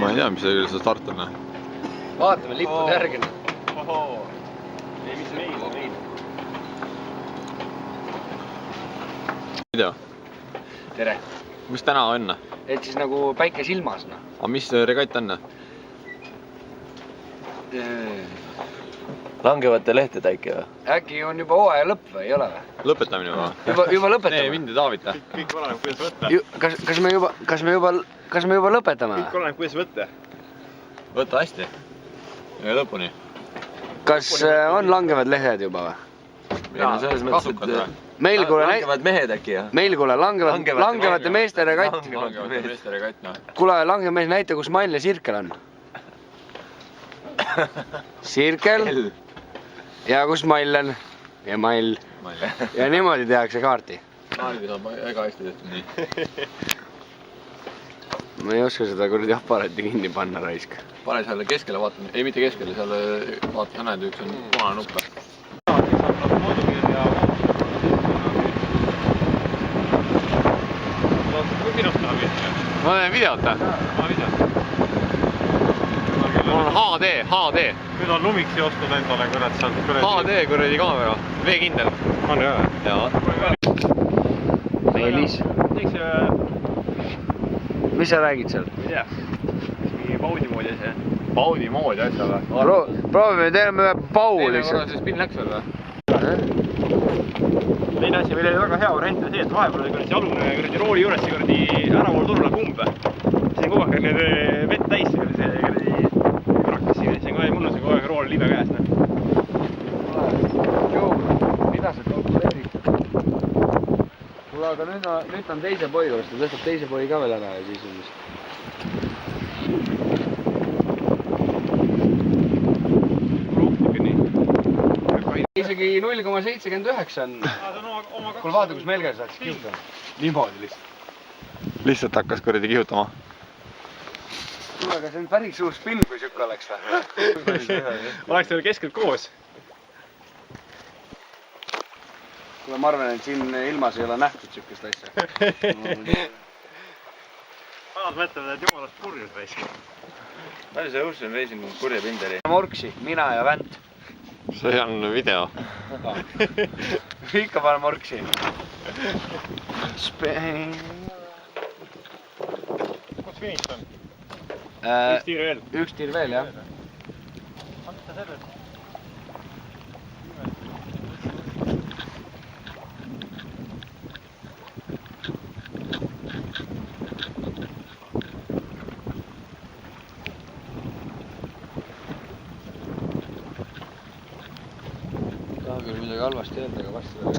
Ma ei tea, mis see start on. Vaatame lippude järgi. Ei, mis meil on meil? Video. Tere. Mis täna on? Et siis nagu päike silmas. Aga mis regatt on? Langevate lehtede äkki või? Äkki on juba hooaja lõpp või ei ole või? Lõpetamine juba. Juba lõpetame. Nee, mind ei taavita. Kõik oleneb, kuidas võtta. Kas me juba lõpetame? Kõik oleneb, kuidas võtta. Võta hästi. Ja lõpuni. Kas on langevad lehed juba või? Meil kuule langevad mehed äkki jah? Meil kuule langevate meeste regatt. Langevate meeste regatt, noh. Kuule, langev mees, näita, kus Mall ja Sirkel on. Sirkel. Ja kus Mall on? Ja Mall. Ja niimoodi tehakse kaarti. Kaardi saab väga hästi tehtud nii. Ma ei oska seda kuradi aparaati kinni panna raisk. Pane seal keskele vaatame. Ei, mitte keskele, seal vaata, sa näed, üks on punane nupp. Ma teen videot. Mul on HD. Nüüd on lumiksi ostnud endale, kurat, sealt kuradi. HD kuradi kaamera. Veekindel. On jah? Jaa. Meelis. Mis sa räägid seal? Ei tea. Mingi paudi moodi asja. Paudi moodi asja või? Proovime, teeme pau Teine korra lihtsalt. see spin läks veel või? Teine asi, meil oli väga hea variant see, et vahepeal oli kuradi alune kuradi rooli juures see kuradi äravool turule kumb. See on kogu aeg need vett täis see kuradi prakas siin. See on mul on see kogu aeg rool libe käes. Mida sa kalkuleerid? Kuule, aga nüüd on teise poi juures, ta tõstab teise poi ka veel ära ja siis on vist. Isegi 0,79 on. Kuule, vaata, kus Melger saaks kihutama. Niimoodi lihtsalt. Lihtsalt hakkas kuradi kihutama. Kuule, aga see on päris suur spin, kui siuke oleks või? Oleks teil keskelt koos. Kuule, ma arvan, et siin ilmas ei ole nähtud siukest asja. Vanad mõtlevad, et jumalast purjus raisk. Palju sa Ocean Racing kurja pinderi? Morksi, mina ja Vänt. See on video. Ikka pane morksi. Kus finiš on? Üks tiir veel. Üks tiir veel, jah. Anta sellest. Tahan küll midagi halvasti öelda, aga vastu veel.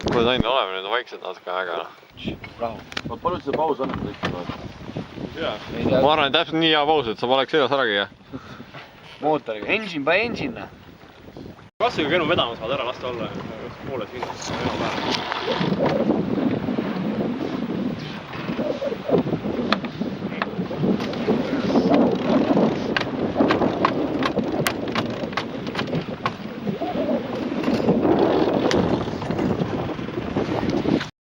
Kuule, Taine, oleme nüüd vaikselt natuke äge. Rahu. Ma palun seda paus annab kõik. Ma arvan, et täpselt nii hea paus, et sa poleks seljas äragi. Mootoriga. Engine by engine. Kas või kenu vedama saad ära lasta olla poole siin.